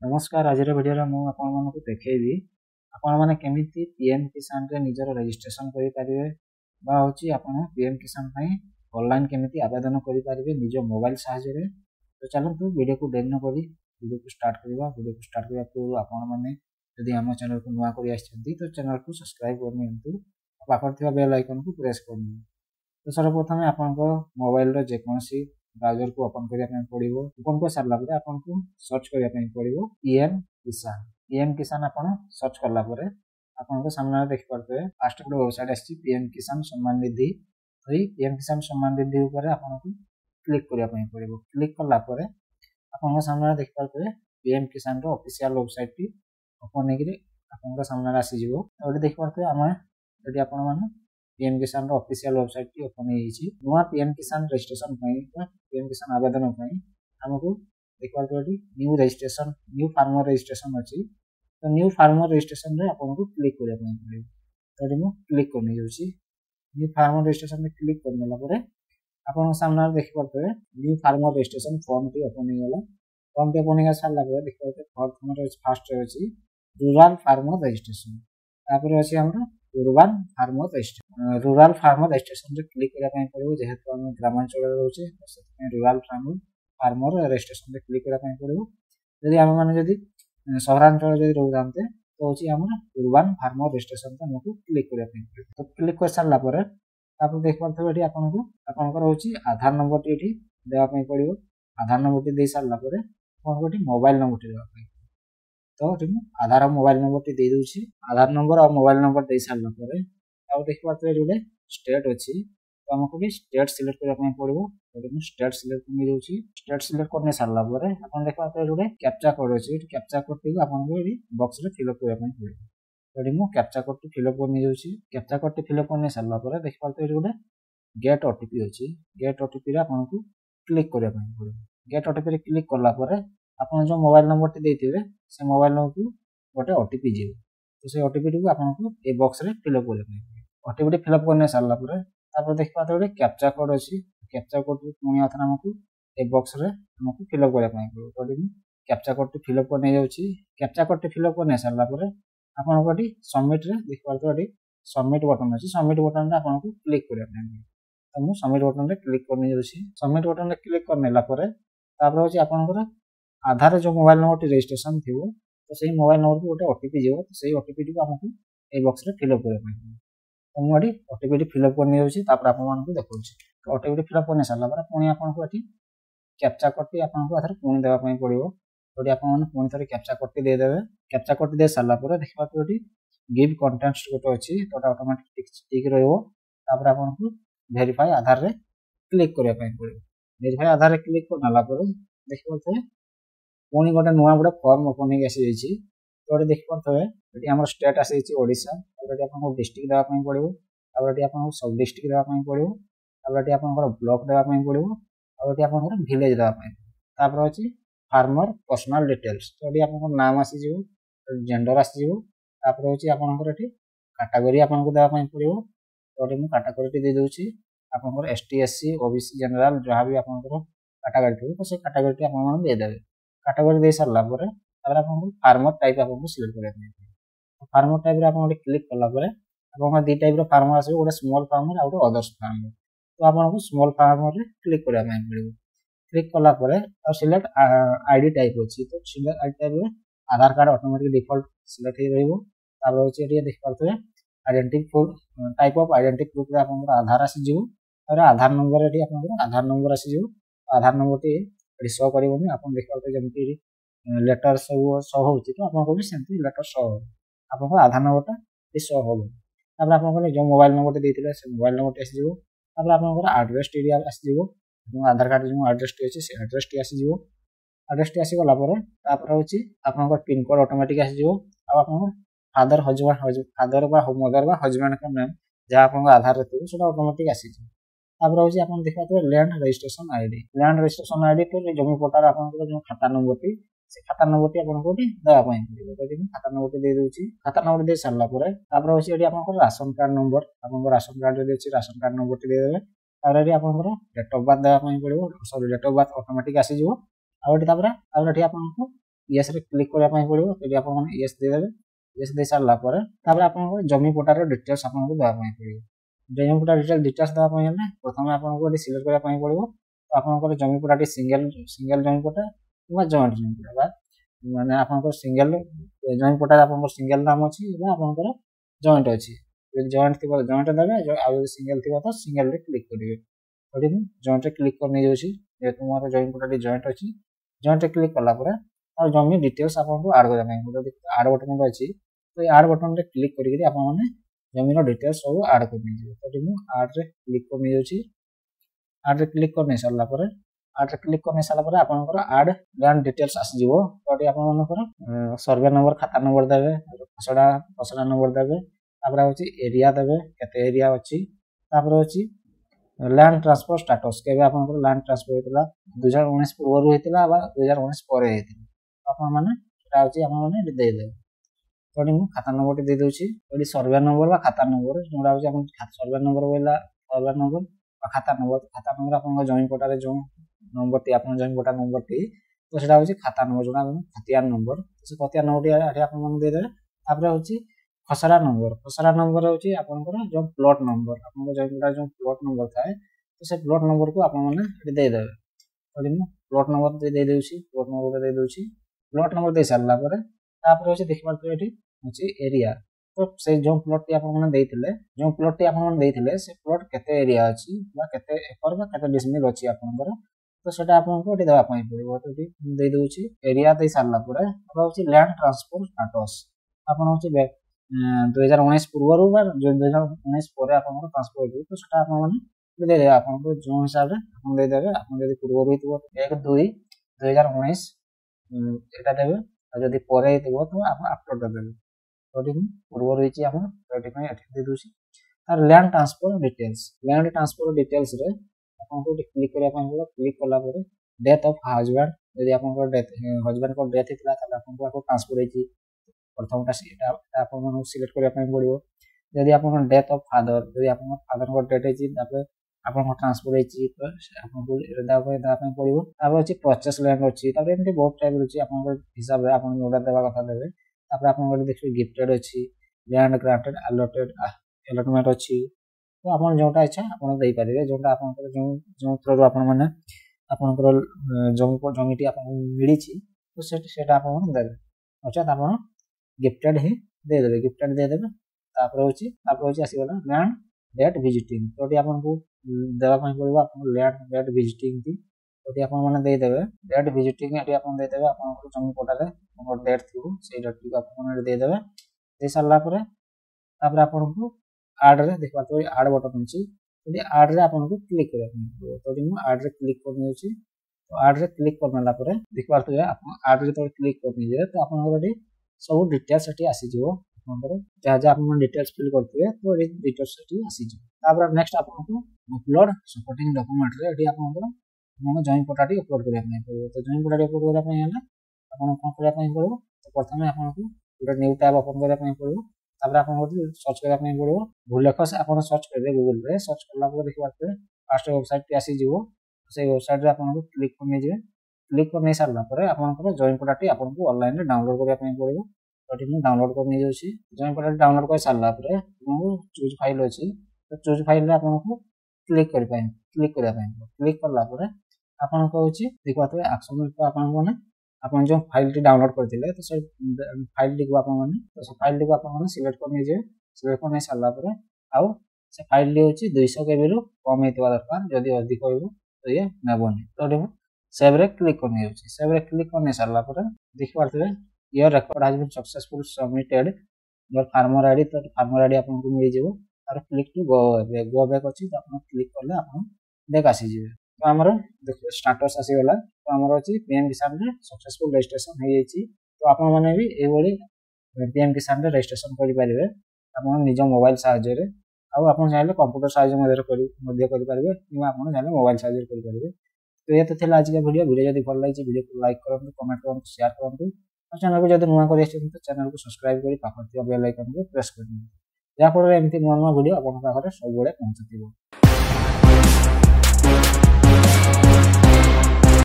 नमस्कार आज भिडियो मुझे आपको देखी आपण मैंने केमिति पीएम किसान रे निजर रजिस्ट्रेशन करें पीएम किसान ऑनलाइन केमिति आवेदन करें निज मोबाइल साहाय्य तो चलते वीडियो को डेरी न करी वीडियो को स्टार्ट करवा वीडियो को स्टार्ट करने पूर्व आपण मैंने जदि आम चैनल को नुआ कर तो चैनल को सब्सक्राइब करनी पाखर बेल आइकन को प्रेस करनी तो सर्वप्रथम आपण मोबाइल जेकोसी ब्राउजर को ओपन करने पड़ो ओपन कर सारा आपन को सर्च करने पड़ो पीएम किसान आप सर्च कलापर आपन सामने देखिपे फास्ट गोटे वेबसाइट आसी पीएम किसान सम्मान निधि तो पीएम किसान सम्मान निधि आपन को क्लिक करने पड़ो क्लिक कलापर आपन सामने देखिपे पीएम किसान ऑफिशियल वेबसाइट टी ओपन हो सामने आसीज तो देखिपे आम यदि आपण मैंने पीएम किसान ऑफिशियल वेबसाइट टी ओपन हो नुआ पीएम किसान रजिस्ट्रेशन पीएम किसान आवेदन आमको देखा new registration new farmer registration अच्छी तो न्यू फार्मर रजिस्ट्रेशन रे आपको क्लिक करने पड़ो तो क्लिक करने न्यू फार्मर रजिस्ट्रेशन क्लिक करने आप सामने देखिपे न्यू फार्मर रजिस्ट्रेशन फॉर्म टी ओपन होगा फॉर्म टी ओपन हो सारा देखिए फास्ट अच्छी रूराल फार्मर रजिस्ट्रेशन तापर अच्छी आम रूराल फार्मर रजिस्ट्रेशन क्लिक करने पड़ो जेहेतु आम ग्रामांचल रोचे रूराल फार्मर रजिस्ट्रेशन क्लिक करने पड़ो जदि आम मैंने जदि सहरांचल जदि रोता तो हूँ आम रूराल फार्मर रजिस्ट्रेशन आमको क्लिक करने पड़ो तो क्लिक कर सारापर देखिए आपको आपंकर हूँ आधार नंबर टी देवाई पड़ो आधार नंबर टी दे सारापर आपको मोबाइल नंबर टी देवाई तो आधार मोबाइल नंबर टी दे दूसरी आधार नंबर और मोबाइल नंबर दे सारापर देखिए जो स्टेट अच्छी तो आमको भी स्टेट सिलेक्ट करने पड़ो तो स्टेट सिलेक्ट कर स्टेट सिलेक्ट करने सारापर आप देखिए जो कैप्चा कोड अच्छी कैप्चा कोड टी आपको बक्स में फिलअप करने पड़ो तो कैप्चा कोड टी फिलअप कर कैप्चा कोड टी फिलअप करने सारापर देखिए जो गेट ओटीपी अच्छी गेट ओटीपी आपको क्लिक करने पड़ो गेट ओटीपी क्लिक कलापर आप जो मोबाइल नंबर टी देते से मोबाइल नंबर को गोटे ओटीपी जीव तो से ओटीपी टी आपको ये बक्स में फिलअप करने ओटीपी फिलअप करने सारापर देखिए गोटे कैप्चा कोड अच्छी कैप्चा कोड पुणी आउे आमको ये बक्स में आमको फिलअप करने पड़ो तो कैप्चा कोड टी फिलअप करने कैप्चा कोड टी फिलअप करने सारापर आपको सबमिट देखिए सबमिट बटन अच्छी सबमिट बटन में आपको क्लिक करने तो मुझे सबमिट बटन में क्लिक करने सबमिट बटन में क्लिक करने हूँ आपंकर आधार जो मोबाइल नंबर टी रजिस्ट्रेशन थी तो सही मोबाइल नंबर को गोटे ओटीपी जीव तो सही ओटीपी टी आमको ये बक्स में फिलअप करने तो मुझे ओटीपी टी फिलअप करने आपको देखा ओटीपी टी फिलअप करने सारापर पुणी आपको ये कैप्चा कोड टी आपको पुणी देवाई पड़ो तो आप पुणी थे कैप्चा कोड टी देदे कैप्चा कोड टी दे सारापर देखा गिव कंटेंट्स गोटे अच्छी तो ऑटोमेटिक टिक रहा आपको वेरीफाई आधार रे क्लिक करने पड़ो वेरीफाई आधार रे क्लिक कर देखिए पुणी गोटे नुआ गोटे फॉर्म ओपन हो आसी तो देखिए ये आम स्टेट आसी ओडिशा आपको डिस्ट्रिक्ट देवाई पड़ो आपको सब डिस्ट्रिक्ट देवाई पड़ो आपंकर ब्लॉक देवाई पड़ो आपंकर विलेज देवाई अच्छी फार्मर पर्सनल डिटेल्स तो ये आप नाम आसीज जेंडर आसीपर हूँ आपंकर कैटेगरी आपको देवाई पड़ो तो मुझे कैटेगरी टी दे दूसरी आपंकर एसटी एससी ओबीसी जनरल जहाँ भी आपंकर कैटेगरी थी तो से कैटेगरी टी आप देदेवे कैटेगरी दे सारापर आपको फार्मर टाइप आपको सिलेक्ट करने फार्मर टाइप आप क्लिक कलापर आप दी टाइप फार्मर आस गोटे स्मॉल फार्मर आ गए अदर्स फार्मर तो आपको स्मॉल फार्मर क्लिक करने पड़ो क्लिक कलापर सिलेक्ट आईडी टाइप अच्छी तो सिलेक्ट आईडी टाइप आधार कार्ड ऑटोमेटिक डिफॉल्ट सिलेक्ट हो देखिए identity proof type of identity proof आप आधार आसीज आधार नंबर ये आधार नंबर आसीज आधार नंबर टी शो कर आप देखिए जमी लेटर सब शो हो तो आपको भी सेमती लेटर शो हो आपको आधार नंबर टा शो हम आप जो मोबाइल नंबर देते से मोबाइल नंबर टी आसीज आप आड्रेस टी आसीज आधार कार्ड जो आड्रेस टी अच्छे से आड्रेस टी आसीज आड्रेस टी आसीगला हूँ आप पिन कोड ऑटोमेटिक आसीज आप father husband father mother husband का नेम जहाँ आप आधार थे से ऑटोमेटिक आसीज तापर हूँ आप देखा लैंड रजिस्ट्रेशन आईडी तो जमी पट्टार आप जो खाता नंबर टी से खाता नंबर टी आपको देवाई पड़ो खाता नंबर टी दे दूसरी खाता नंबर दे सारापर हूँ ये आप राशन कार्ड नंबर आप राशन कार्ड जो अच्छी राशन कार्ड नंबर टी देदेवे तापर ये आप डेट ऑफ बर्थ देवाई पड़ो sorry date of birth automatic आसीज आपको येस रे क्लिक करबा पई पड़िबो एडी आपन माने येस दे देबे येस दे सारला पर तापर आपन जमी पटार डिटेल्स आपन को देबा पई पड़िबो जमी पटार डिटेल्स देबा पई हेले प्रथम आपन को सिलेक्ट करबा पई पड़िबो आपन को जमी पटाटी सिंगल जमी पटा किबा जॉइंट जमी पटा माने आपन को सिंगल जमी पटा आपन को सिंगल नाम अछि बा आपन को जॉइंट अछि यदि जॉइंट थिबो जॉइंट देबे आ यदि सिंगल थिबो तो सिंगल रे क्लिक करिवे ओडी मु जॉइंट रे क्लिक कर नै जोछि जे तुमारो जमी पटाटी जॉइंट अछि जॉइंट रे क्लिक करला पर और जमी डिटेल्स आपन को ऐड करबा पई पड़िबो ऐड बटन अछि तो ऐड बटन रे क्लिक करिकि आपन माने जमी रो डिटेल्स सब ऐड कर नै जिवो ओडी मु ऐड रे क्लिक कर नै जोछि ऐड रे क्लिक कर नै सारला पर ऐड रे क्लिक कर नै सारला पर आपन को ऐड लैंड डिटेल्स आसी जिवो ओडी आपन माने कर सर्वे नंबर खाता नंबर देबे फसड़ा नंबर देबे तापर होची एरिया देबे केते एरिया अछि तापर होची लैंड ट्रांसफर स्टेटस केबे आपन को लैंड ट्रांसफर हेतला 2019 पूर्व हेतला बा 2019 परे हेतला आपन माने सेटा होची आपन माने दे देबे तोडी मु खाता नंबर दे दोछि ओडी सर्वे नंबर बा खाता नंबर जोडा होची आपन सर्वे नंबर बोला सर्वे नंबर बा खाता नंबर आपन को जमी पटारे जो नंबर टी आपन जमी पटा नंबर टी तो सेटा होची खाता नंबर जोडा खतिया नंबर से खतिया नंबर टी आपन मन दे देबे तापर होची खसरा नंबर होची आपन को जो प्लॉट नंबर आपन को जमी पटा जो प्लॉट नंबर थाए तो से प्लॉट नंबर को आपन माने दे देबे ओडी मु प्लॉट नंबर दे दोछि प्लॉट नंबर दे सारला पर तापर होची देखि पारतो एठी होची एरिया तो से जो प्लॉट टी आपन माने देथिले जो प्लॉट टी आपन माने देथिले से प्लॉट केते एरिया अछि बा केते एकर बा केते डिसमिल अछि आपन को तो सेटा आपन को एठी देबा पई पड़िबो तो एठी दे दोछि एरिया दे सारला पर अब होची लैंड ट्रांसफर स्टेटस आपन होची 2019 पूर्व बा 2019 परे आपन को ट्रांसफर होई तो सेटा आपन माने दे देबे आपन को जो हिसाब रे आपन दे देबे आपन जदी पूर्व होइतो 1 2 2019 एटा देबे आ जदी परे हेतबो तो आपन आफ्टर दे देबे ओडी पूर्व रहिछि आपन ओडी पई एठी दे दोछि और लैंड ट्रांसफर डिटेल्स रे आपन को क्लिक करबा पई पड़ो क्लिक करला पर डेथ ऑफ हस्बैंड यदि आपन को डेथ हस्बैंड को डेथ हितला त आपन को ट्रांसफर हेछि प्रथमटा सेटा आपन मन सिलेक्ट करबा पई पड़िबो यदि आपन डेथ ऑफ फादर यदि आपन फादर को डेथ हेछि तापर आपन को ट्रांसफर हेछि तो आपन को दा पई पड़िबो तापर अछि परचेस लैंड अछि तापर एमति बहुत टाइप अछि आपन को हिसाब रे आपन जोडा देबा कथा देबे तापर आपन को देखिबे गिफ्टेड अछि लैंड ग्रांटेड अलॉटमेंट अछि तो आपन जोटा इच्छा आपन देई परिबे जोटा आपन को जो थ्रू आपन माने आपन को जमीटी आपन मिली छी तो सेटा आपन देबे अच्छा आपन गिफ्टेड ही दे देबे तापर होची आसी गला लैंड डेट विजिटिंग तोटी आपन को देबा पई पड़िबो आपन लैंड डेट विजिटिंग थी तोटी आपन माने दे देबे डेट विजिटिंग एटी आपन दे देबे आपन को जमी पटारे हमर डेट थिबो सेई डेट को आपन माने दे देबे दे सारला पर तापर आपन को ऐड रे देखबा तो ऐड बटन अछि यदि ऐड रे आपन को क्लिक करे तोटी मु ऐड रे क्लिक करने अछि तो ऐड रे क्लिक करनला पर देखबा तो आपन ऐड रे तो क्लिक करने जे तो आपन को सब डिटेल्स एटी आसी जिवो आपन जा आपन डिटेल्स फिल करथिबे तो ए डिटेल्स एटी आसी जिवो तापर नेक्स्ट आपन को अपलोड सपोर्टिंग डॉक्यूमेंट रे एटी आपन को मन जॉइन पटाटी अपलोड करबा पई पड़ो तो जॉइन पटाटी अपलोड करबा पई हला आपन कोन करबा पई पड़ो तो प्रथमे आपन को पूरा न्यू टैब ओपन करबा पई पड़ो तापर आपन को सर्च करबा पई पड़ो भूलेख से आपन सर्च करबे गूगल रे सर्च करला पर देखि पाते फर्स्ट वेबसाइट पे आसी जिवो से वेबसाइट रे आपन को क्लिक करने जे क्लिक करने सारला पर आपन को जॉइन पटाटी आपन को ऑनलाइन रे डाउनलोड करबा पई पड़ो तो मु डाउनलोड करने जाउछि जॉइन पटाटी डाउनलोड कर सारला पर मु चूज फाइल अछि तो चूज फाइल रे आपन को क्लिक करबा क्लिक करला पर आपन को होछि देखबा तो एक्शन पे आपन को ने आपन जो फाइल टी डाउनलोड करथिले तो से फाइल टी को आपन माने तो से फाइल टी को आपन माने सिलेक्ट करने जे सिलेक्ट करने सारला पर आउ से फाइल टी होछि 200 केबी रो कम हेतबा दरकार जदी अधिक होइबो तो ये नेबोनी तो देखो सेव रे क्लिक करने होछि सेव रे क्लिक करने सारला पर देखि पारथिले your record has been successful submitted your farmer ID तो फार्मर आईडी आपन को मिल जेबो और क्लिक टू गो बैक अछि तो आपन क्लिक करले आपन देख आसी जेबे तो हमर देखो स्टेटस आसी गला तो हमर अछि पीएम किसान रे सक्सेसफुल रजिस्ट्रेशन हो जायछि तो आपन माने भी ए बोली पीएम किसान रे रजिस्ट्रेशन करि परिबे आपन निज मोबाइल साहाय्य रे आ आपन चाहिले कंप्यूटर साहाय्य मध्य करि परिबे किबा आपन चाहिले मोबाइल साहाय्य करि परिबे तो ये तो थिला आज के वीडियो जदी भल लागिछि वीडियो को लाइक करंतु कमेंट करंतु शेयर करंतु और चैनल को जदी नुवा करि तो चैनल को सब्सक्राइब करि पाखर बेल आइकन को प्रेस करदियौ या पर एमती नुवा वीडियो आपन पाखरे सब बेले पहुंचतिबो।